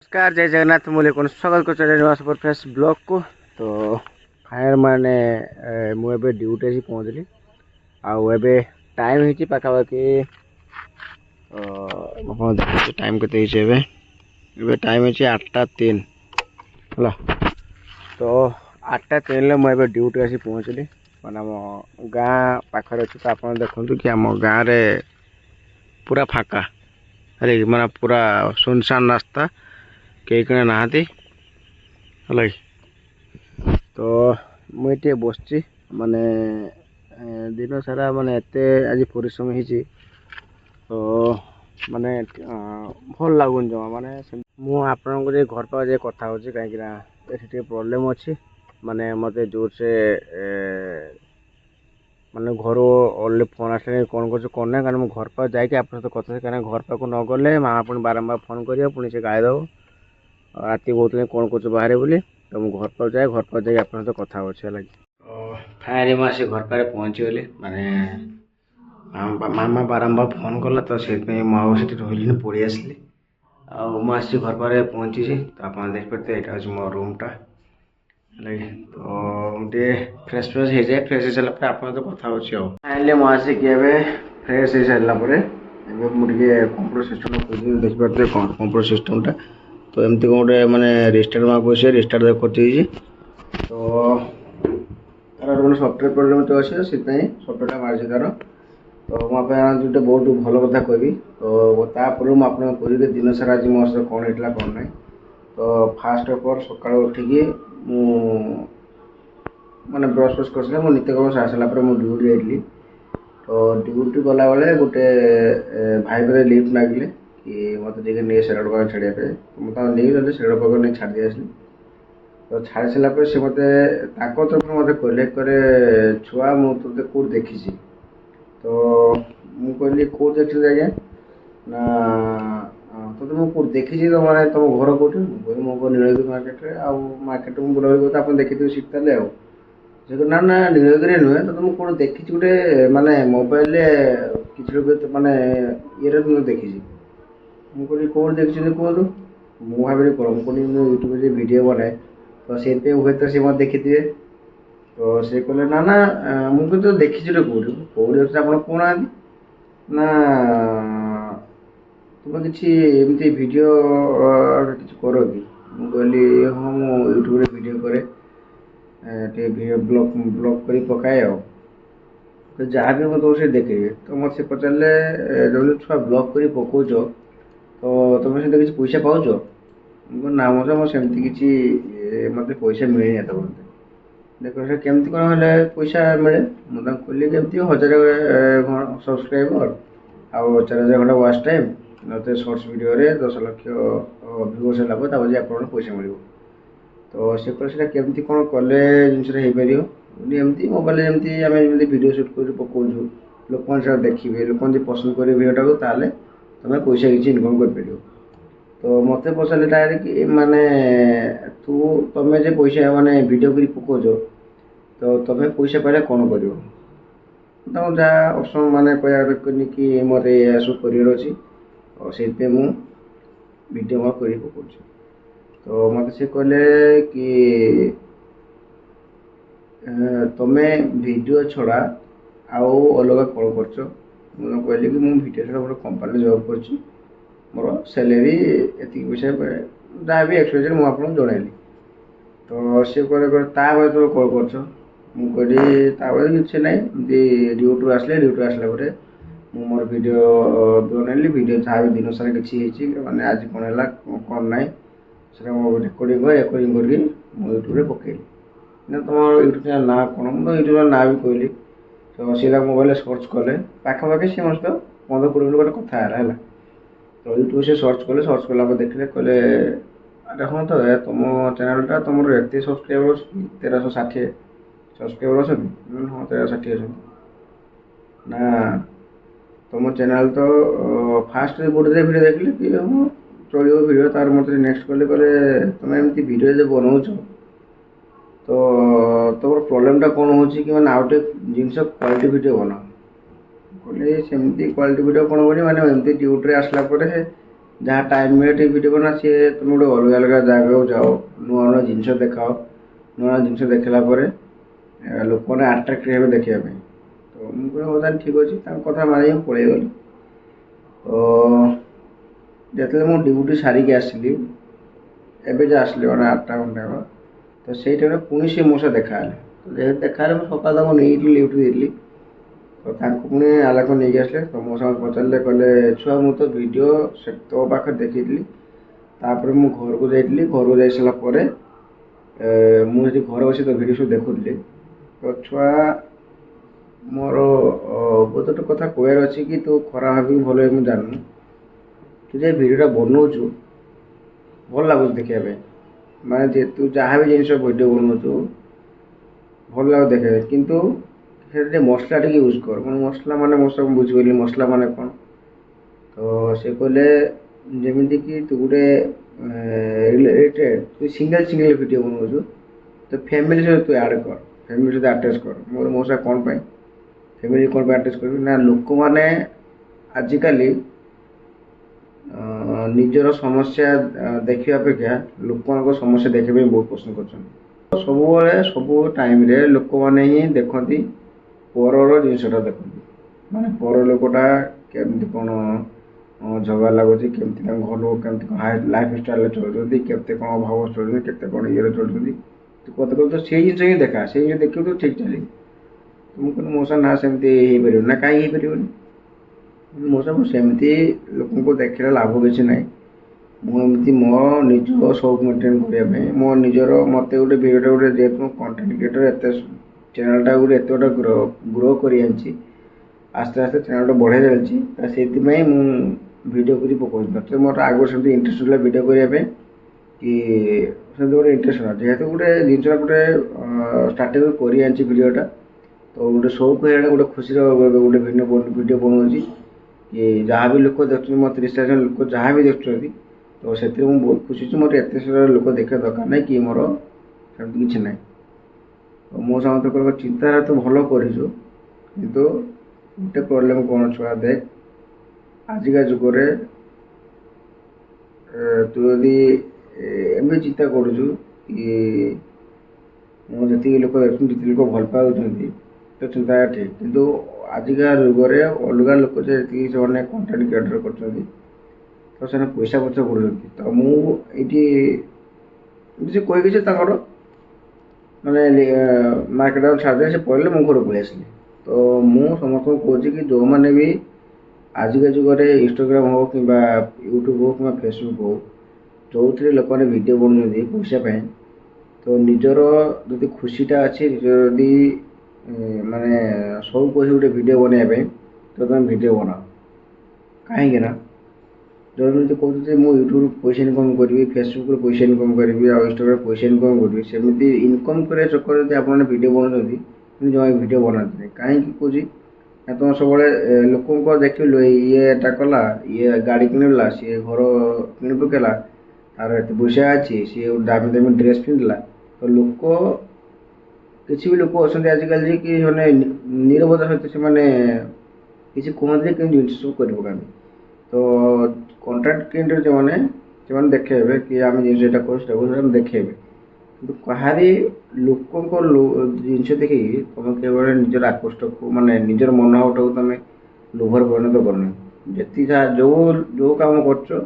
नमस्कार जय जगन्नाथ मुझे कौन स्वागत कर सुपरफास्ट ब्लॉग को तो फायर माने मुझे ड्यूटी आसी पहुँचली आबे टाइम हो पाखापाखि देखिए टाइम के टाइम है 8:03 है तो 8:03 मुझे ड्यूटी आसी पहुँचली मैंने आम गाँ पाखे अच्छे तो आप देखते कि आम गाँव में पूरा फाका है मैंने पूरा सुनसान रास्ता कई कणे नहांती है तो मुझे बस माने दिन सारा माने एते आज परिश्रम होती तो माने भल लगुन जमा माने मुझे घर पास कथा हो कहीं प्रोब्लेम अच्छी माने मत जोर से माने घर अलरेडी फोन आसले कौन कर कौन ना कारण घर पास जाकि आप कथा कहीं घर पाक न गले माँ पुणी बारंबार फोन कर पुणी से गाई दब राति कहते कौन कर बाहर बोली तो मुझे घर पर जाए घर पर जाए आप कथा हो फायर मुझे घर पारे पहुँची गली माने मामा बारंबार फोन कला तो से मुझे रही पड़ी आसली मुझे घर पारे पहुँची तो आप देखते यहाँ हूँ मो रूमटा तो मुझे फ्रेश फ्रेश हो जाए फ्रेश हो सारापर आप कथा हो फाइनली मुझे फ्रेश हो सारापर मुझे कंप्यूटर सिस्टम खोज देखिए कंप्यूटर सिस्टमटा तो एमती कौन गोटे मैंने रिस्टार्ट मार्क बस रिस्टार्ट करती तो तार गोटे सफ्टवेयर प्रोब्लेम तो अच्छे से सफ्टवेयर मार्च तार तो मुझे जो बहुत भल कथा कहि तो तापर मुझे पूरी दिन सारा आज मो सहित कौन होता कौन ना तो फास्ट अफ अल सका उठिकी माने ब्रश फ्रश कर सारे नित्यकर्म सारी सारापर मुझे ड्यूटी जाइली तो ड्यूटी गला बेले गोटे भाई मेरे लिफ्ट मांगिले कि मत नहीं सेरड पाक छाड़िया मुझे नहीं सेरड पाक नहीं छाड़ी आसली तो छाड़ी सारापर से मत तरफ मत कहले करे छुआ मुझे कौट देखी तो मुझे कौट देखी आज्ञा ना तो मुझे कौट देखी तो मैंने तुम घर कौट मो नीलगिरी मार्केट मार्केट में बुलाबुली करते आप देखी शीतल ना ना नीलगिरी नुहे तो तुम कौन देखी गोटे माने मोबाइल किसी माने ये तुम देखी मुझे कौन देखी कहूँ मुझे भावी कौन मुझे यूट्यूब से वीडियो बनाए तो से हे तो सी मत देखी थे तो सी कहले ना ना मुझे तो देखी कौटी कौटी आप कहना ना तुम कि वीडियो कि कर कि कहली हाँ मुझे यूट्यूब वीडियो करे ब्लॉग ब्लॉग कर पकाए तो जहाँ भी मैं तुम से देखे तो मत से पचारे जो छुआ ब्लॉग कर पकाच तो तुम से किसी पैसा पाच ना मत सेमती किसी मत पैसा मिलनी आता बोलते देख से केमती कौन है पैसा मिले मुझे कहली केमती 1000 सब्सक्राइबर आउ 4000 घंटा वाच टाइम नते शॉर्ट्स वीडियो 10 लाख व्यूअर्स है आप पैसा मिल तो से कह केमती कौन कले जिन एमती मोबाइल जमी आम जमी भिड सुट कर पकाचु लोक देखिए लोक पसंद करेंगे भिडियो ताल तुम पैसा किसी इनकम कर तो मत पचारे डायरेक्ट कि माने तुम जे पैसा माने भिडियो कर पकाच तो तुम पैसा पाइले कौन कर तुम जहाँ ऑप्शन माने कहनी कि मत यह सब कर अच्छी और से भिडियो मैं कर पकाच तो मत से कहले कि तुम्हें वीडियो छड़ा आउ अलग कौन कर मुझे कहली कि मुझे वीडियो छड़ा गोटे कंपानी जॉब कर मोर सैलरी एति पैसा जहाँ भी एक्सपेक्टेड मुझे जनइली तो सी कह ताप तो कौन कर कहली किसी ना ड्यूटी आसले ड्यूटी आसला मोर वीडियो बनइली वीडियो जहाँ भी दिन सारा किसी माने आज कौन है कौन ना से रेकर्डिंग करके मो यूट्यूब पकईली ना तुम यूट्यूब चैनल ना कौन मुझे यूट्यूब ना भी कहली तो सीधा मोबाइल सर्च कले पाखापाखि सी मत 15-20 मिनट गोटे कथा है तो यूट्यूब से सर्च कला देखले कहले अरे हाँ तो तुम चैनलटा तुम एत सब्सक्राइबर 1360 सब्सक्राइबर अच्छा हाँ 1360 अच्छा ना तुम चैनल तो फास्ट गोटे वीडियो देखली कि हाँ चलो वीडियो तार मत नेक्स्ट कले कहले तुम एमती वीडियो जो बनाऊच तो तुम प्रोब्लेमटा कौन हो मैंने आउ टे जिन क्वालिटी वीडियो बना कहले सेमती क्वालिटी वीडियो कौन बनी मैंने एमती ड्यूटी आसला जहाँ टाइम मिले टे भिडियो बना सी तुम गोटे अलग अलग जगह जाओ नुआ नुआ जिन देखाओ नुआ जिन देखला लोक मैंने आट्राक्ट हे देखापी तो मुझे बता ठीक अच्छे कथा मानी पलि गली तो जो मुझे ड्यूटी सारिक आसली एवं जो आसली मैंने 8टा घंटा तो से टाइम पुणी सी मो से देखा तो जेहतु देखा सकाल तक नहीं ड्यूटी देली तो पुणी आला को नहीं आसले तो मो साथ पचारे कहले छुआ मु तो वीडियो से तो पाखे देखी तापर मु घर को जाइली घर को जा सारापर मुझे घर बस तो वीडियो सब देखुली तो छुआ मोर गोटे कथा कहर अच्छी कि तू खराब भाभी भल मुझे जानू तू जो भिडटा बनाऊु भल लगुच देखा माने तू जहाँ भी जिन भिडियो बनाऊु भल लगे देखा कितु से मसला टी यूज कर मैं मसला माने मसला बुझीगली मसला माने कौन तो से कहले जमीन कि तू गोटे रिलेटेड तू सिंगल सिंगल भिडियो बनाऊु तो फैमिली सहित तू ऐड कर फैमिली सहित आटाच कर मोर मो कौन पाई फैमिली कौन पे आटाच कर ना लोक मैंने आजिकल निजर समस्या देखा अपेक्षा लोक समस्या देखा बहुत पसंद कर सब टाइम रे लोक मैंने ही देखती पर जिनसा देखती माने पर लोकटा केमती कौन झगड़ा लगुच केमती घर लोग केमती लाइफ स्टाइल चलते केते कौन भाव चलते केते कौन ये चलते कत कर तो से जिन ही देखा से जिन देखिए तो ठीक चली तुम मौसा ना सेमती हो पार ना कहीं हो पार मौसा सेमती लोक को देखने लाभ किसी ना मुझे मो निज शौक मेन्टेन करने मो निजर मत गोटे भिडियो गोटे जेहतु कंटेंट क्रिएटर एत चैनलटा गोटे एत गोटे ग्रो कर आस्ते आस्ते चैनल बढ़ाई चलती से भिडियो कर पकाऊँ मोर आगे से इंटरेस्ट है भिडियो करने कि गोटे इंटरेस्ट ना जेहतु गोटे जिन गोटे स्टार्टिंग कर भिडियोटा तो गोटे शौक है गोटे खुशी गोटे भिडियो बनाऊँगी कि जहाँ भी लोक देख मो 30 जन लोक जहाँ भी देखुं तो से बहुत खुशी मोर एत सारा लोक देखा दरकार ना कि मोर सेमती किसी ना तो मो समस्त चिंताधारा तो भल कर गोटे प्रोब्लेम कौन छुआ देख आजिका जुगरे तू यदि एम चिंता करुचु कि जी लोक देखते जी लोक भल पाँच तो चिंता ठीक किंतु आजिका जुगरे अलग लोक से कंटेंट क्रिएटर कर तो से पैसा पत्र पड़े तो मुझे कोई किसी मैंने मार्केट छाड़दे से पढ़े मो घर पलि आसली तो मु समस्त कौच कि जो मैंने भी आजिका जुगरे इंस्टाग्राम हो कि यूट्यूब हो कि फेसबुक हो जो थे लोक मैंने भिड बनाऊँ पैसा तो निजर जो खुशीटा अच्छे निजर यदि माने शौक अच्छे गोटे भिड बनवाई तो तुम भिड बनाओ कहीं जो कहते मुझे यूट्यूब पैसा इनकम करी फेसबुक पैसा इनकम करी इंस्टाग्राम पैसा इनकम करी सेमती इनकम कर चक्कर जब आप भिड बनाते जमा भिड बनाते कहीं कौच तुम सब लोक देख ये कला ये गाड़ी किणला सी घर कि पकेला तार एत पैसा अच्छी सी दामी दामी ड्रेस पिंधला तो लोक किसी भी लोक अच्छा आजिकल कि निरवता सहित से किसी कहते कि जिन सब कर पकाते तो कंटेंट क्रिएटर जो मैंने देखेबे कि आम जिन कर देखेबे कि कहारी लोक जिनस देखिए तुम केवल निजर आकृष्ट को माने निजर मनोभावटा को तुम लोभर परिणत करना जी जो जो कम कर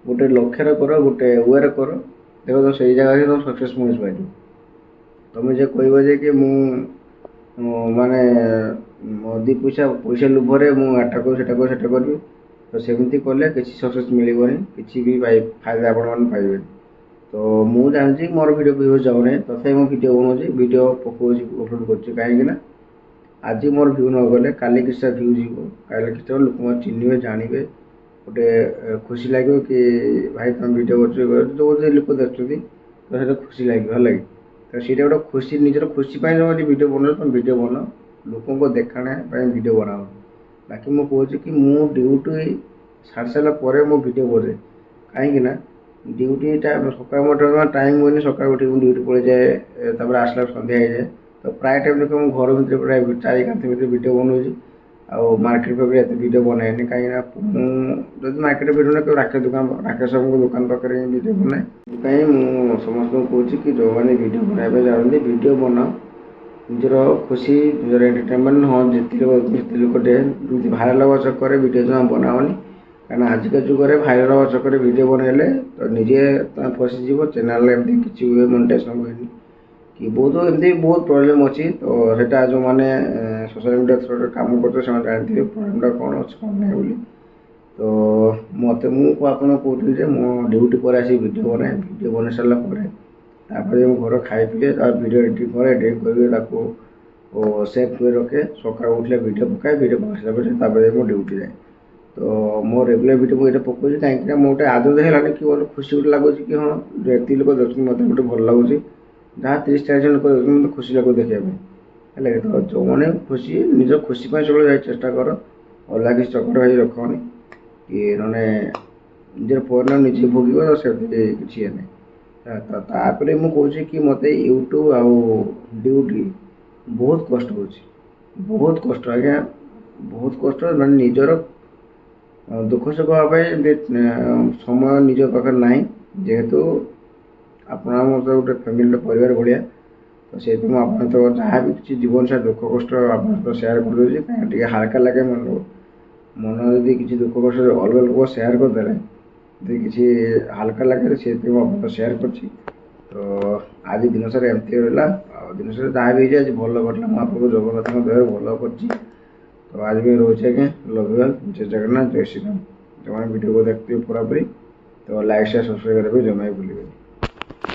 गोटे लक्ष्य कर गोटे वे कर देख तो से जगह तुम सक्सेस मिल पार तुम जो कह कि माने दी पैसा पैसा लोभर मुझा करी तो सेमती कले किसी सक्सेस मिलबनी किसी भी फायदा आपण पाइबे तो मुझे जानती मोर भिडियो व्यूज जाऊना तथा मुझे भिडियो बनाऊँ भिडियो पकाऊँ अपलोड कर कहीं आज मोर भ्यू न गले काली किसी भ्यू जीव काली किसी लोक चिन्हे जानवे गोटे खुशी लगे कि भाई तुम भिडियो कर जो लोक देखते तो से खुशी लगे भल लगे तो सीटा गोटे खुशी निजर खुशी जो भिडियो बना तुम भिडियो बनाओ लोक देखाणा भिडियो बनाओ बाकी मुझे कहूँ कि मु ड्यूटी छाड़ सारापर मो भिडियो करे कहीं ड्यूटी सकाल टाइम हुए सकाल उठ ड्यूटी पड़े जाए आसला सन्ध्या हो जाए तो प्राय टाइम देख घर भर प्राय 4 5 भिडियो बनाऊँ ଆଉ ମାର୍କେଟ ପାଖରେ ଏତେ ଭିଡ଼ିଓ ବନାଏନି, କାହିଁକିନା ମୁଁ ଯଦି ମାର୍କେଟ ଭିଡ଼ିଓ ନା ରାକେଶ ବାବୁଙ୍କ ଦୋକାନ ପାଖରେ ହିଁ ଭିଡ଼ିଓ ବନାଏ। ସେଥିପାଇଁ ମୁଁ ସମସ୍ତଙ୍କୁ କହୁଛି କି ଯେଉଁମାନେ ଭିଡ଼ିଓ ବନାଇବା ପାଇଁ ଚାହୁଁଛନ୍ତି ଭିଡ଼ିଓ ବନାଅ, ନିଜର ଖୁସି ନିଜର ଏଣ୍ଟରଟେନମେଣ୍ଟ। ହଁ ଯେତିକି ଲୋକ ଏମିତି ଭାଇରାଲ ହେବା ଚକ୍କରରେ ଭିଡ଼ିଓ ଜମା ବନାଅନି, କାରଣ ଆଜିକା ଯୁଗରେ ଭାଇରାଲ ହେବା ଚକ୍କରରେ ଭିଡ଼ିଓ ବନେଇଲେ ତ ନିଜେ ତମେ ଫସିଯିବ, ଚ୍ୟାନେଲରେ ଏମିତି କିଛି ହୁଏ ମନିଟାଇଜେସନ୍ ହୁଏନି କି ବହୁତ ଏମିତି ବହୁତ ପ୍ରୋବ୍ଲେମ୍ ଅଛି। ତ ସେଇଟା ଯେଉଁମାନେ ସୋସିଆଲ ମିଡ଼ିଆ ଥ୍ରୁରେ କାମ କରୁଛନ୍ତି ସେମାନେ ଜାଣିଥିବେ ପ୍ରୋବ୍ଲେମ୍ଟା କ'ଣ ଅଛି କ'ଣ ନାହିଁ ବୋଲି। ତ ମୁଁ ଆପଣଙ୍କୁ କହୁଥିଲି ଯେ ମୁଁ ଡ୍ୟୁଟି ପରେ ଆସି ଭିଡ଼ିଓ ବନାଏ, ଭିଡ଼ିଓ ବନେଇ ସାରିଲା ପରେ ତାପରେ ମୁଁ ଘର ଖାଇ ପିଏ, ତାପରେ ଭିଡ଼ିଓ ଏଡ଼ିଟିଂ କରେ, ଏଡ଼ିଟିଂ କରିକି ତାକୁ ସେଭ୍ କରି ରଖେ। ସକାଳୁ ଉଠିଲେ ଭିଡ଼ିଓ ପକାଏ, ଭିଡ଼ିଓ ପକାଇ ସାରିଲା ପରେ ତାପରେ ମୁଁ ଡ୍ୟୁଟି ଯାଏ। ତ ମୋ ରେଗୁଲାର ଭିଡ଼ିଓ ମୁଁ ଏଇଟା ପକାଉଛି କାହିଁକିନା ମୁଁ ଗୋଟେ ଆଦତ ହେଇଗଲାଣି କି ଗୋଟେ ଖୁସି ଗୋଟେ ଲାଗୁଛି କି ହଁ ଏତିକି ଲୋକ ଦେଖୁଛନ୍ତି ମୋତେ ଗୋଟେ ଭଲ ଲାଗୁଛି, ଯାହା 30-40 ଜଣ ଲୋକ ଦେଖୁଛନ୍ତି ମୋତେ ଖୁସି ଲାଗୁଛି ଦେଖିବା ପାଇଁ, ହେଲା କି। ତ ଯେଉଁମାନେ ଖୁସି ନିଜ ଖୁସି ପାଇଁ ସବୁବେଳେ ଯାଇ ଚେଷ୍ଟା କର, ଅଲଗା କିଛି ଚକ୍କର ହେଇ ରଖନି କି ନହେଲେ ନିଜର ପରିଣାମ ନିଜେ ଭୋଗିବ, ତ ସେମିତି କିଛି ଇଏ ନାହିଁ। ତ ତାପରେ ମୁଁ କହୁଛି କି ମୋତେ ୟୁଟ୍ୟୁବ୍ ଆଉ ଡ୍ୟୁଟି ବହୁତ କଷ୍ଟ ହେଉଛି, ବହୁତ କଷ୍ଟ ଆଜ୍ଞା, ବହୁତ କଷ୍ଟ। ମାନେ ନିଜର ଦୁଃଖ ସୁଖ ହେବା ପାଇଁ ସମୟ ନିଜ ପାଖରେ ନାହିଁ, ଯେହେତୁ ଆପଣ ଆମର ତ ଗୋଟେ ଫ୍ୟାମିଲିର ପରିବାର ଭଳିଆ। ତ ସେଇଥିପାଇଁ ମୁଁ ଆପଣଙ୍କ ସହିତ ଯାହା ବି କିଛି ଜୀବନ ସାରା ଦୁଃଖ କଷ୍ଟ ଆପଣଙ୍କ ସହିତ ସେୟାର କରିଦେଉଛି, କାହିଁକିନା ଟିକେ ହାଲକା ଲାଗେ ମନ ଯଦି କିଛି ଦୁଃଖ କଷ୍ଟ ଅଲଗା ଲୋକ ସେୟାର କରିଦେଲେ ଯଦି କିଛି ହାଲକା ଲାଗେ, ସେଇଥିପାଇଁ ମୁଁ ଆପଣଙ୍କ ସେୟାର କରିଛି। ତ ଆଜି ଦିନସାରା ଏମିତି ରହିଲା, ଆଉ ଦିନସାରା ଯାହା ବି ହେଇଛି ଆଜି ଭଲ ଘଟିଲା, ମୁଁ ଆପଣଙ୍କୁ ଜଗନ୍ନାଥଙ୍କ ଦୟାରୁ ଭଲ କରିଛି। ତ ଆଜି ବି ରହୁଛି ଆଜ୍ଞା, ଲଭ୍ ୟୁ ଅଲ୍, ଜୟ ଜଗନ୍ନାଥ, ଜୟ ଶ୍ରୀରାମ। ଯେଉଁମାନେ ଭିଡ଼ିଓକୁ ଦେଖୁଥିବେ ପୁରାପୁରି ତ ଲାଇକ୍ ସେୟାର ସବସ୍କ୍ରାଇବ୍ କରିବା ପାଇଁ ଜମା ବି ଭୁଲିବେନି।